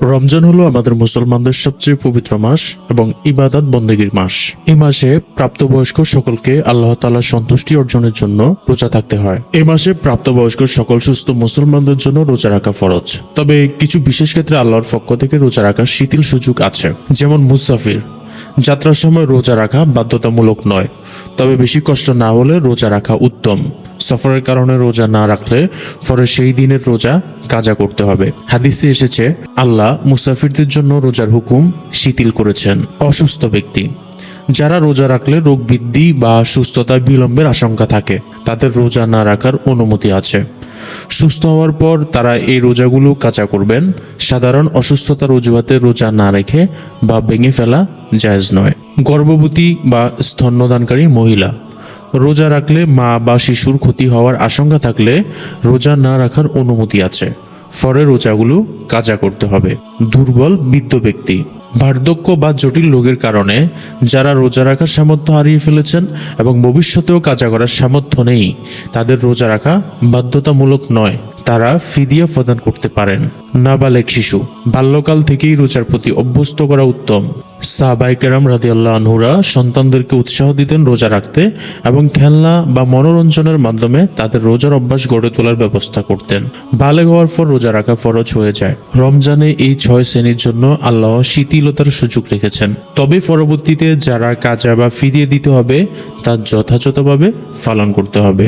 রমজান হলো আমাদের মুসলমানদের সবচেয়ে পবিত্র মাস এবং ইবাদত বন্দেগীর মাস। এই মাসে প্রাপ্তবয়স্ক সকলকে আল্লাহ তাআলার সন্তুষ্টি অর্জনের জন্য রোজা থাকতে হয়। এই মাসে প্রাপ্তবয়স্ক সকল সুস্থ মুসলমানদের জন্য রোজা রাখা ফরজ। তবে কিছু বিশেষ ক্ষেত্রে আল্লাহর পক্ষ থেকে রোজা রাখার শিথিল সুযোগ আছে, যেমন মুসাফির। যাত্রার সময় রোজা রাখা বাধ্যতামূলক নয়, তবে বেশি কষ্ট না হলে রোজা রাখা উত্তম। সফরের কারণে রোজা না রাখলে পরে সেই দিনের রোজা কাজা করতে হবে। হাদিসে এসেছে, আল্লাহ মুসাফিরদের জন্য রোজার হুকুম শিথিল করেছেন। অসুস্থ ব্যক্তি যারা রোজা রাখলে রোগ বৃদ্ধি বা সুস্থতায় বিলম্বের আশঙ্কা থাকে, তাদের রোজা না রাখার অনুমতি আছে। সুস্থ হওয়ার পর তারা এই রোজাগুলো কাজা করবেন। সাধারণ অসুস্থতার অজুহাতে রোজা না রেখে বা ভেঙে ফেলা জায়েজ নয়। গর্ভবতী বা স্তন্যদানকারী মহিলা রোজা রাখলে মা বা শিশুর ক্ষতি হওয়ার আশঙ্কা থাকলে রোজা না রাখার অনুমতি আছে। পরে রোজাগুলো কাজা করতে হবে। দুর্বল বৃদ্ধ ব্যক্তি, বার্ধক্য বা জটিল রোগের কারণে যারা রোজা রাখার সামর্থ্য হারিয়ে ফেলেছেন এবং ভবিষ্যতেও কাজা করার সামর্থ্য নেই, তাদের রোজা রাখা বাধ্যতামূলক নয়। তারা ফিদিয়া প্রদান করতে পারেন। নাবালেগ শিশু, বাল্যকাল থেকেই রোজার প্রতি অভ্যস্ত করা উত্তম। সাহাবায়ে কেরাম রাদিয়াল্লাহু আনহুরা সন্তানদেরকে উৎসাহ দিতেন রোজা রাখতে এবং খেলনা বা মনোরঞ্জনের মাধ্যমে তাদের রোজার অভ্যাস গড়ে তোলার ব্যবস্থা করতেন। বালেগ হওয়ার পর রোজা রাখা ফরজ হয়ে যায়। রমজানে এই 6 শ্রেণীর জন্য আল্লাহ শিথিলতার সুযোগ রেখেছেন। তবে পরবর্তীতে যারা কাজা বা ফিদিয়া দিতে হবে তা যথাযথভাবে পালন করতে হবে।